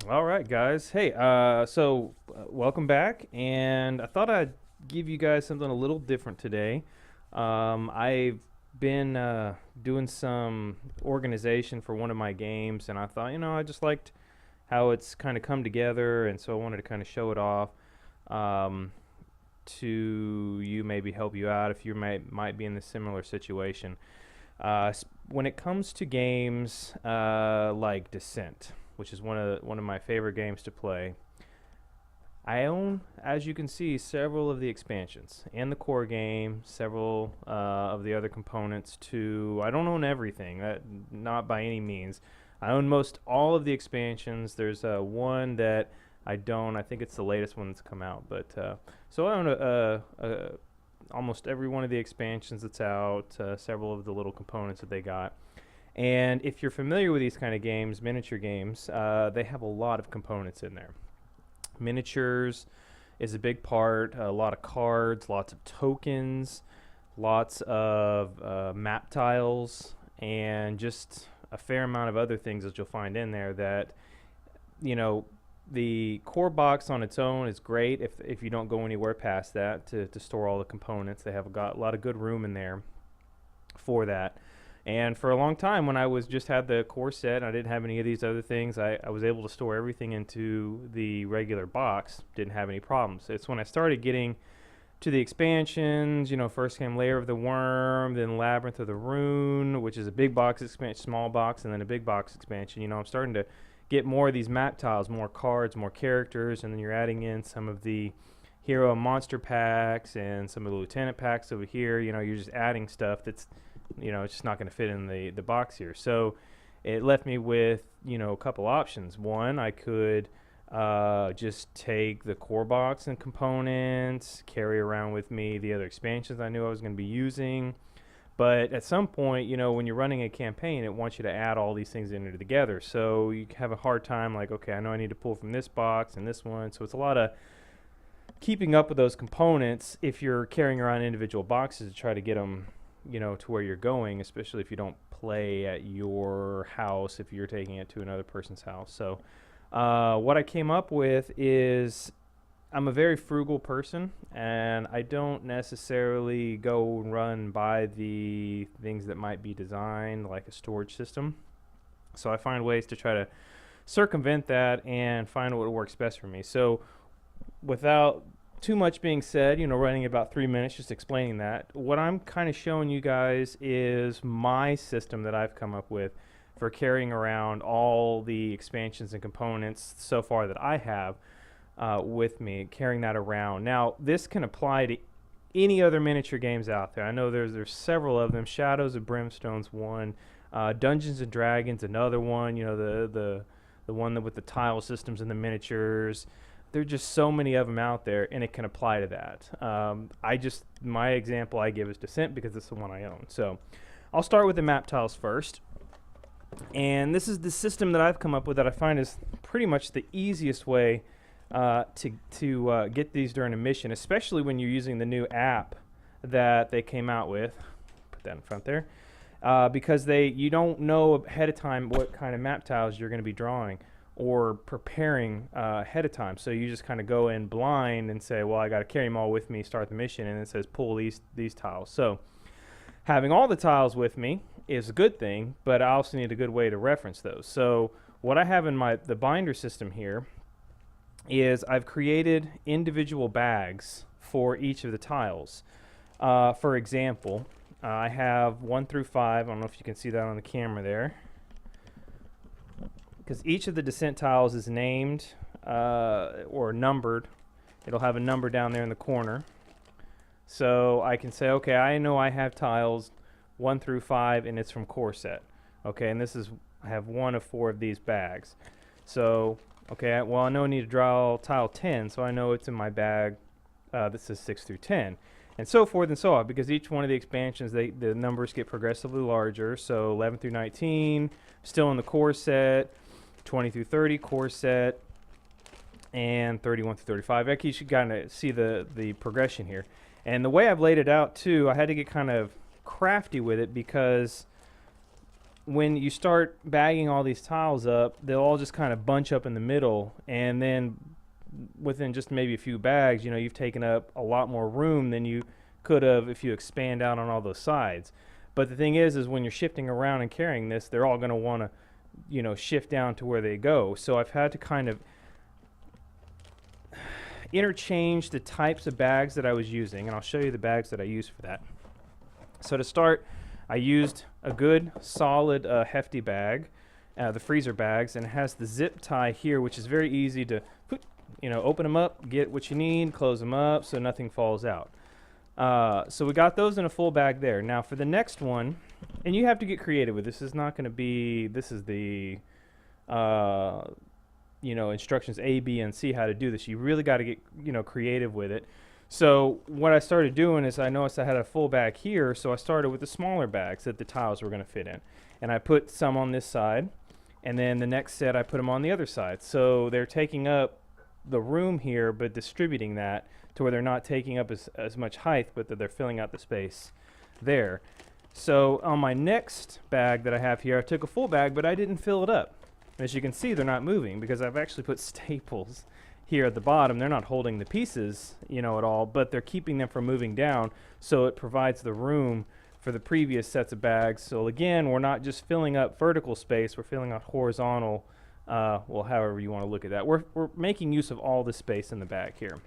All right, guys. Hey, welcome back, and I thought I'd give you guys something a little different today. I've been doing some organization for one of my games, and I thought, I just liked how it's kind of come together, and so I wanted to kind of show it off um, to you, maybe help you out if you might be in a similar situation. When it comes to games like Descent, which is one of my favorite games to play, I own, as you can see, several of the expansions and the core game, several of the other components too. I don't own everything, not by any means. I own most all of the expansions. There's one that I don't. I think it's the latest one that's come out, but so I own almost every one of the expansions that's out, several of the little components that they got. And if you're familiar with these kind of games, miniature games, they have a lot of components in there. Miniatures is a big part, a lot of cards, lots of tokens, lots of map tiles, and just a fair amount of other things that you'll find in there that, you know, the core box on its own is great if you don't go anywhere past that to store all the components. They have got a lot of good room in there for that. And for a long time, when I was just had the core set, and I didn't have any of these other things, I was able to store everything into the regular box. Didn't have any problems. It's when I started getting to the expansions, first came Lair of the Worm, then Labyrinth of the Rune, which is a big box expansion, small box, and then a big box expansion. I'm starting to get more of these map tiles, more cards, more characters, and then you're adding in some of the hero and monster packs and some of the lieutenant packs over here. You're just adding stuff that's it's just not going to fit in the box here. So it left me with, a couple options. One, I could just take the core box and components, carry around with me the other expansions I knew I was going to be using. But at some point, when you're running a campaign, it wants you to add all these things in together. So you have a hard time, like, okay, I know I need to pull from this box and this one. So it's a lot of keeping up with those components if you're carrying around individual boxes to try to get them to where you're going, especially if you don't play at your house, if you're taking it to another person's house. So what I came up with is I'm a very frugal person, and I don't necessarily go and run by the things that might be designed like a storage system. So I find ways to try to circumvent that and find what works best for me. So without too much being said, running about 3 minutes just explaining that, what I'm kind of showing you guys is my system that I've come up with for carrying around all the expansions and components so far that I have with me, carrying that around. Now, this can apply to any other miniature games out there. I know there's several of them. Shadows of Brimstone's one, Dungeons and Dragons another one. The one with the tile systems and the miniatures. There's just so many of them out there, and it can apply to that. My example I give is Descent because it's the one I own. So I'll start with the map tiles first. And this is the system that I've come up with that I find is pretty much the easiest way to get these during a mission, especially when you're using the new app that they came out with. Put that in front there. Because you don't know ahead of time what kind of map tiles you're going to be drawing or preparing ahead of time. So you just kind of go in blind and say, well, I got to carry them all with me, start the mission, and it says pull these tiles. So having all the tiles with me is a good thing, but I also need a good way to reference those. So what I have in the binder system here is I've created individual bags for each of the tiles. For example, I have 1 through 5. I don't know if you can see that on the camera there, because each of the Descent tiles is named or numbered. It'll have a number down there in the corner. So I can say, okay, I know I have tiles 1 through 5, and it's from core set. Okay, and I have 1 of 4 of these bags. So, okay, well, I know I need to draw tile 10, so I know it's in my bag that says 6 through 10. And so forth and so on, because each one of the expansions, the numbers get progressively larger. So 11 through 19, still in the core set, 20 through 30 core set, and 31 through 35. Actually, you should kind of see the progression here. And the way I've laid it out, too, I had to get kind of crafty with it because when you start bagging all these tiles up, they'll all just kind of bunch up in the middle, and then within just maybe a few bags, you've taken up a lot more room than you could have if you expand out on all those sides. But the thing is when you're shifting around and carrying this, they're all going to want to, shift down to where they go. So I've had to kind of interchange the types of bags that I was using, and I'll show you the bags that I used for that. So to start, I used a good solid hefty bag, the freezer bags, and it has the zip tie here, which is very easy to open them up, get what you need, close them up so nothing falls out. So we got those in a full bag there. Now for the next one, and you have to get creative with this. This is not going to be, this is the instructions A, B, and C how to do this. You really got to get creative with it. So what I started doing is I noticed I had a full bag here, so I started with the smaller bags that the tiles were going to fit in. And I put some on this side, and then the next set I put them on the other side. So they're taking up the room here, but distributing that to where they're not taking up as much height, but that they're filling out the space there. So on my next bag that I have here, I took a full bag, but I didn't fill it up. As you can see, they're not moving because I've actually put staples here at the bottom. They're not holding the pieces, at all, but they're keeping them from moving down, so it provides the room for the previous sets of bags. So again, we're not just filling up vertical space, we're filling out horizontal, well, however you want to look at that. We're making use of all the space in the bag here.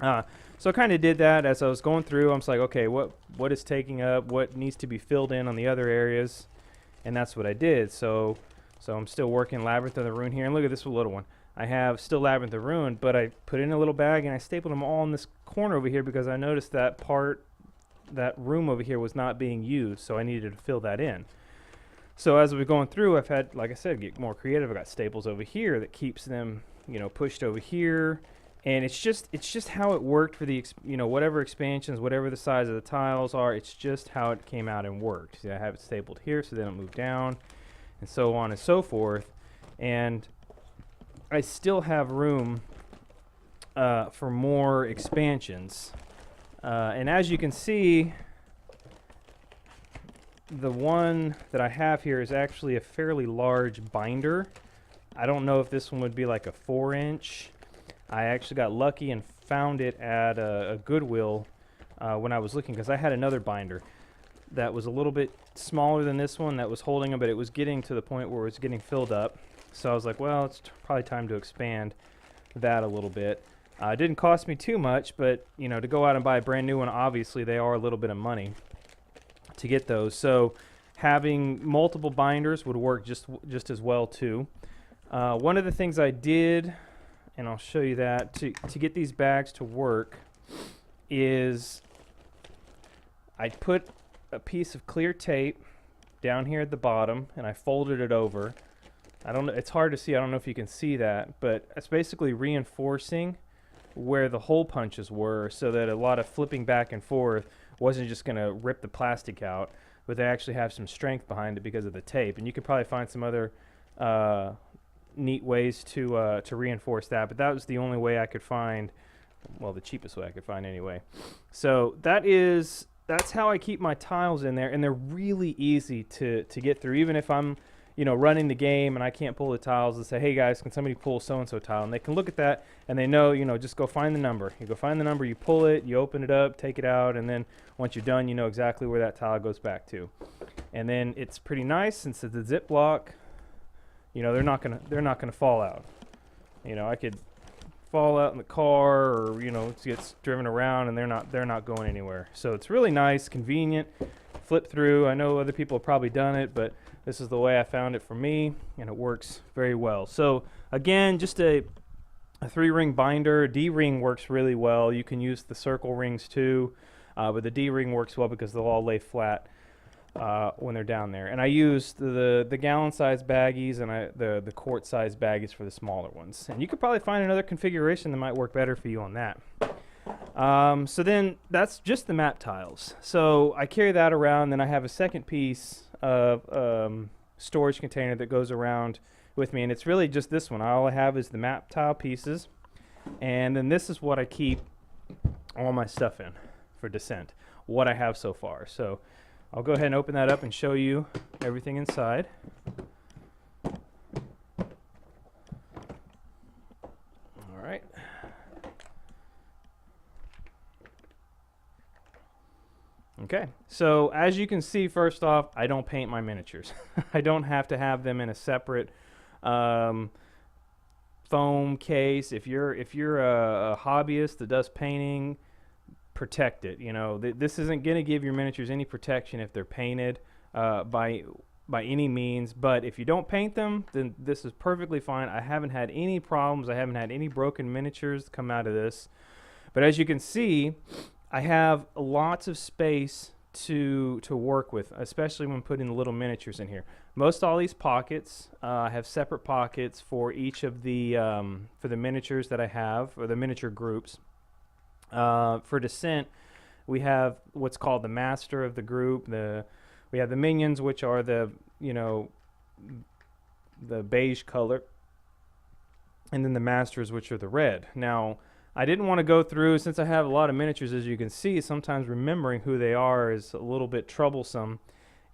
So I kind of did that as I was going through. I'm just like, okay, what is taking up, what needs to be filled in on the other areas, and that's what I did. So I'm still working Labyrinth of the Ruin here, and look at this little one. I have still Labyrinth of Ruin, but I put it in a little bag and I stapled them all in this corner over here because I noticed that that room over here was not being used, so I needed to fill that in. So as we're going through, I've had, like I said, get more creative. I got staples over here that keeps them, pushed over here, and it's just how it worked for the, whatever expansions, whatever the size of the tiles are. It's just how it came out and worked. See, I have it stapled here so they don't move down, and so on and so forth, and I still have room for more expansions. And as you can see, the one that I have here is actually a fairly large binder. I don't know if this one would be like a 4-inch. I actually got lucky and found it at a Goodwill when I was looking, because I had another binder that was a little bit smaller than this one that was holding them, but it was getting to the point where it was getting filled up. So I was like, well, it's probably time to expand that a little bit. It didn't cost me too much, but to go out and buy a brand new one, obviously they are a little bit of money to get those. So having multiple binders would work just as well too. One of the things I did, and I'll show you that, to get these bags to work is I put a piece of clear tape down here at the bottom and I folded it over. I don't know, it's hard to see, I don't know if you can see that, but it's basically reinforcing where the hole punches were so that a lot of flipping back and forth wasn't just going to rip the plastic out, but they actually have some strength behind it because of the tape. And you could probably find some other neat ways to reinforce that, but that was the only way I could find, well, the cheapest way I could find anyway. So that's how I keep my tiles in there, and they're really easy to get through. Even if I'm running the game and I can't pull the tiles, and say, hey guys, can somebody pull so-and-so tile? And they can look at that and they know, just go find the number. You go find the number, you pull it, you open it up, take it out, and then once you're done, you know exactly where that tile goes back to. And then it's pretty nice since it's a zip block. They're not gonna fall out. I could fall out in the car, or it gets driven around, and they're not going anywhere. So it's really nice, convenient, flip through. I know other people have probably done it, but this is the way I found it for me, and it works very well. So again, just a 3-ring binder. D-ring works really well. You can use the circle rings too, but the D-ring works well because they'll all lay flat when they're down there. And I used the gallon-sized baggies and the quart-sized baggies for the smaller ones. And you could probably find another configuration that might work better for you on that. So then that's just the map tiles. So I carry that around, then I have a second piece of storage container that goes around with me, and it's really just this one. All I have is the map tile pieces, and then this is what I keep all my stuff in for Descent, what I have so far. So I'll go ahead and open that up and show you everything inside. All right. Okay, so as you can see, first off, I don't paint my miniatures. I don't have to have them in a separate foam case. If you're a hobbyist that does painting, protect it. You know, this isn't going to give your miniatures any protection if they're painted by any means. But if you don't paint them, then this is perfectly fine. I haven't had any problems. I haven't had any broken miniatures come out of this. But as you can see, I have lots of space to work with, especially when putting the little miniatures in here. Most all these pockets have separate pockets for each of the for the miniatures that I have, or the miniature groups. For Descent, we have what's called the master of the group. We have the minions, which are the beige color, and then the masters, which are the red. Now, I didn't want to go through, since I have a lot of miniatures, as you can see, sometimes remembering who they are is a little bit troublesome.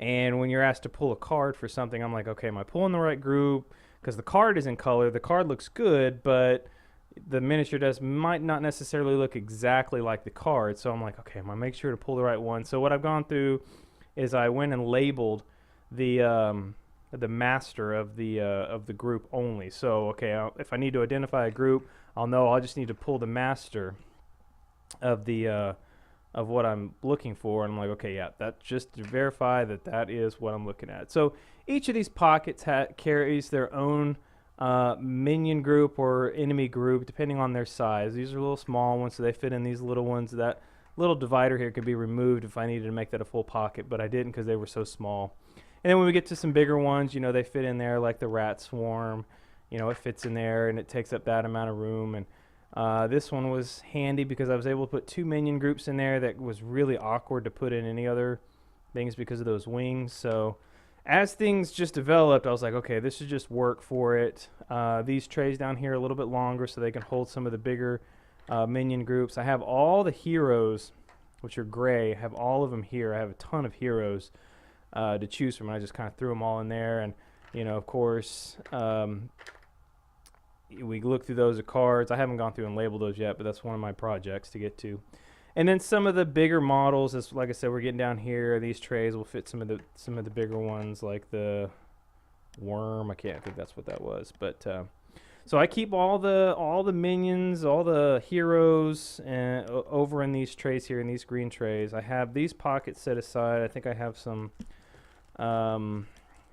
And when you're asked to pull a card for something, I'm like, okay, am I pulling the right group? Because the card is in color. The card looks good, but the miniature might not necessarily look exactly like the card. So I'm like, okay, I'm going to make sure to pull the right one. So what I've gone through is I went and labeled the master of the group only. So, okay, if I need to identify a group, I'll know I just need to pull the master of the of what I'm looking for, and I'm like, okay, yeah, that's just to verify that that is what I'm looking at. So each of these pockets carries their own minion group or enemy group, depending on their size. These are little small ones, so they fit in these little ones. That little divider here could be removed if I needed to make that a full pocket, but I didn't because they were so small. And then when we get to some bigger ones, you know, they fit in there, like the rat swarm. You know, it fits in there and it takes up that amount of room. And this one was handy because I was able to put 2 minion groups in there that was really awkward to put in any other things because of those wings. So as things just developed, I was like, okay, this should just work for it. These trays down here are a little bit longer so they can hold some of the bigger minion groups. I have all the heroes, which are gray. I have all of them here. I have a ton of heroes to choose from. I just kind of threw them all in there. And, you know, of course, we look through those cards. I haven't gone through and labeled those yet, but that's one of my projects to get to. And then some of the bigger models, is like I said, we're getting down here. These trays will fit some of the bigger ones, like the worm. I can't think that's what that was, but so I keep all the minions, all the heroes, over in these trays here, in these green trays. I have these pockets set aside. I think I have some.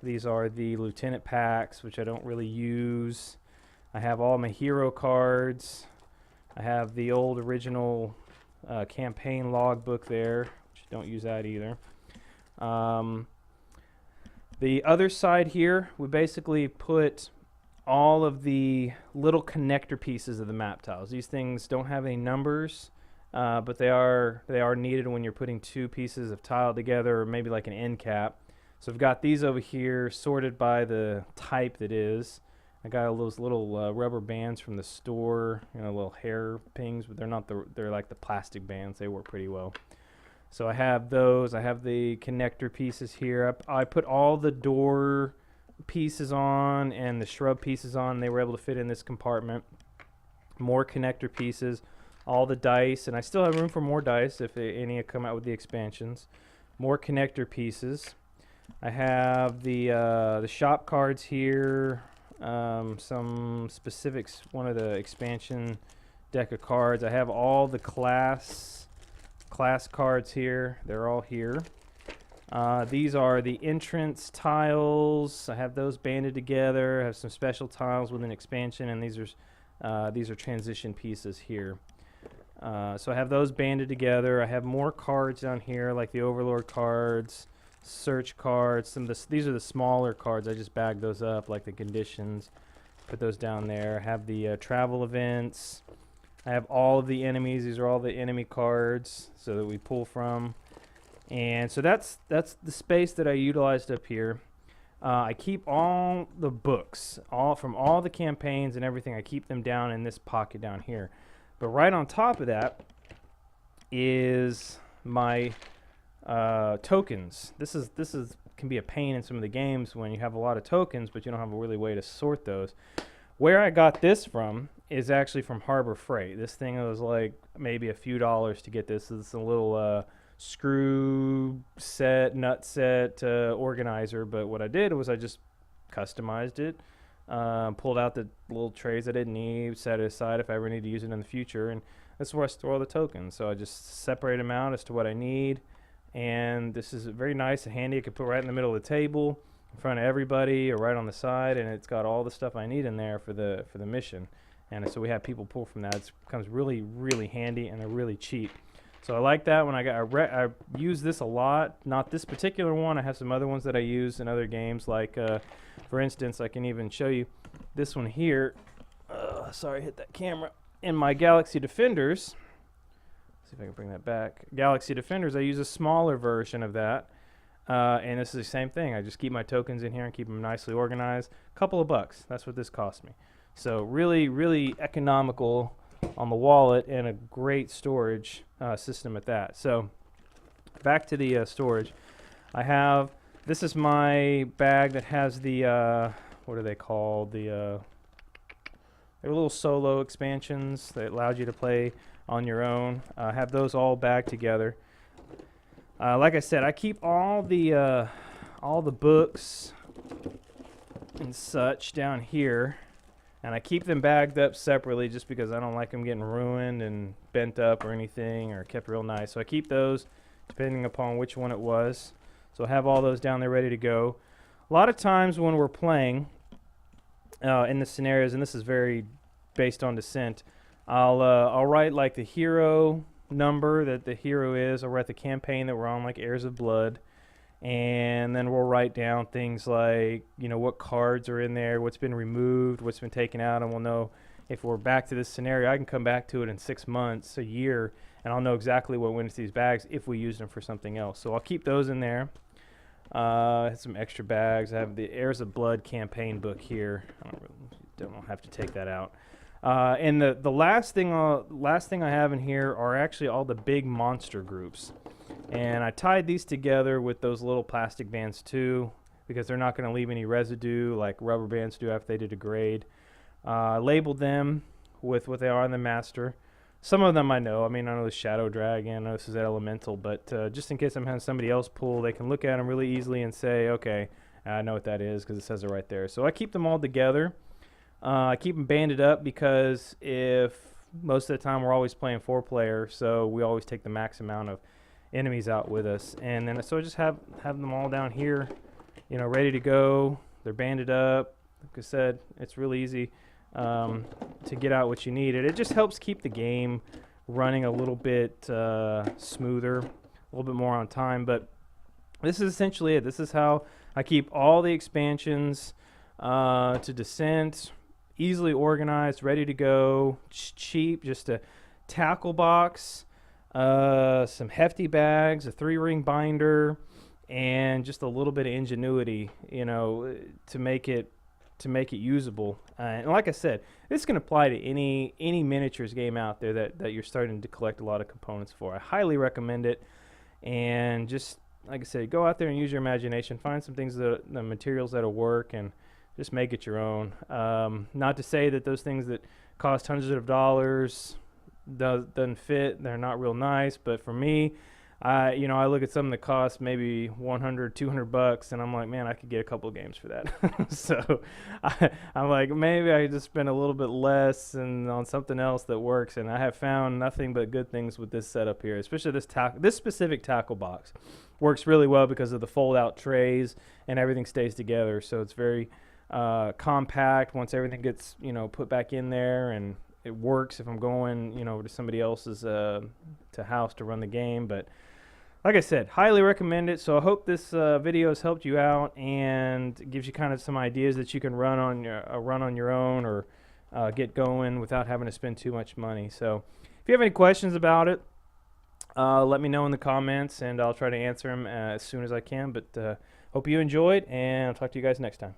These are the lieutenant packs, which I don't really use. I have all my hero cards. I have the old original campaign logbook there, which don't use that either. The other side here, we basically put all of the little connector pieces of the map tiles. These things don't have any numbers, but they are needed when you're putting 2 pieces of tile together, or maybe like an end cap. So I've got these over here sorted by the type that is. I got all those little rubber bands from the store, you know, little hair pings, but they're like the plastic bands. They work pretty well. So I have those. I have the connector pieces here. I put all the door pieces on and the shrub pieces on. They were able to fit in this compartment. More connector pieces, all the dice, and I still have room for more dice if any come out with the expansions. More connector pieces. I have the shop cards here. Some specifics, one of the expansion deck of cards. I have all the class cards here. They're all here. These are the entrance tiles. I have those banded together. I have some special tiles with an expansion, and these are transition pieces here. So I have those banded together. I have more cards down here, like the Overlord cards, search cards. These are the smaller cards. I just bagged those up, like the conditions. Put those down there. I have the travel events. I have all of the enemies. These are all the enemy cards, so that we pull from. And so that's the space that I utilized up here. I keep all the books, from all the campaigns and everything. I keep them down in this pocket down here. But right on top of that is my tokens. This is can be a pain in some of the games when you have a lot of tokens, but you don't have a really way to sort those. Where I got this from is actually from Harbor Freight. This thing was like maybe a few dollars to get this. It's a little screw set, nut set organizer. But what I did was I just customized it, pulled out the little trays I didn't need, set it aside if I ever need to use it in the future, and that's where I store all the tokens. So I just separate them out as to what I need, and this is very nice and handy. I could put right in the middle of the table, in front of everybody, or right on the side, and it's got all the stuff I need in there for the mission. And so we have people pull from that. It becomes really, really handy, and they're really cheap. So I like that. When I use this a lot. Not this particular one. I have some other ones that I use in other games. Like, for instance, I can even show you this one here. Sorry, hit that camera. In my Galaxy Defenders, see if I can bring that back. Galaxy Defenders, I use a smaller version of that. And this is the same thing. I just keep my tokens in here and keep them nicely organized. Couple of bucks. That's what this cost me. So really, really economical on the wallet, and a great storage system at that. So back to the storage. This is my bag that has the, what are they called? They're little solo expansions that allowed you to play on your own. I have those all bagged together. Like I said, I keep all the books and such down here, and I keep them bagged up separately just because I don't like them getting ruined and bent up or anything, or kept real nice. So I keep those depending upon which one it was. So I have all those down there ready to go. A lot of times when we're playing in the scenarios, and this is very based on Descent, I'll write like the hero number that the hero is. I'll write the campaign that we're on, like Heirs of Blood. And then we'll write down things like, what cards are in there, what's been removed, what's been taken out, and we'll know if we're back to this scenario. I can come back to it in 6 months, a year, and I'll know exactly what went into these bags if we used them for something else. So I'll keep those in there. I have some extra bags. I have the Heirs of Blood campaign book here. I don't have to take that out. And the last thing I have in here are actually all the big monster groups. And I tied these together with those little plastic bands too, because they're not going to leave any residue like rubber bands do after they degrade. I labeled them with what they are in the master. Some of them I know. I know this Shadow Dragon, I know this is Elemental, but just in case I'm having somebody else pull, they can look at them really easily and say, okay, I know what that is because it says it right there. So I keep them all together. I keep them banded up because most of the time we're always playing 4-player, so we always take the max amount of enemies out with us. And then so I just have them all down here, ready to go. They're banded up. Like I said, it's really easy to get out what you need. It just helps keep the game running a little bit smoother, a little bit more on time. But this is essentially it. This is how I keep all the expansions to Descent, easily organized, ready to go, cheap, just a tackle box, some hefty bags, a 3-ring binder, and just a little bit of ingenuity, to make it usable. And like I said, this can apply to any miniatures game out there that you're starting to collect a lot of components for. I highly recommend it. And just like I said, go out there and use your imagination, find some things the materials that'll work, and just make it your own. Not to say that those things that cost hundreds of dollars doesn't fit. They're not real nice, but for me, I look at something that costs maybe 100, 200 bucks, and I'm like, man, I could get a couple of games for that. So I'm like, maybe I just spend a little bit less and on something else that works. And I have found nothing but good things with this setup here, especially this specific tackle box works really well because of the fold-out trays and everything stays together. So it's very compact once everything gets put back in there, and it works if I'm going to somebody else's to house to run the game. But like I said, highly recommend it. So I hope this video has helped you out and gives you kind of some ideas that you can run on your own, or get going without having to spend too much money. So if you have any questions about it, let me know in the comments, and I'll try to answer them as soon as I can. But hope you enjoyed, and I'll talk to you guys next time.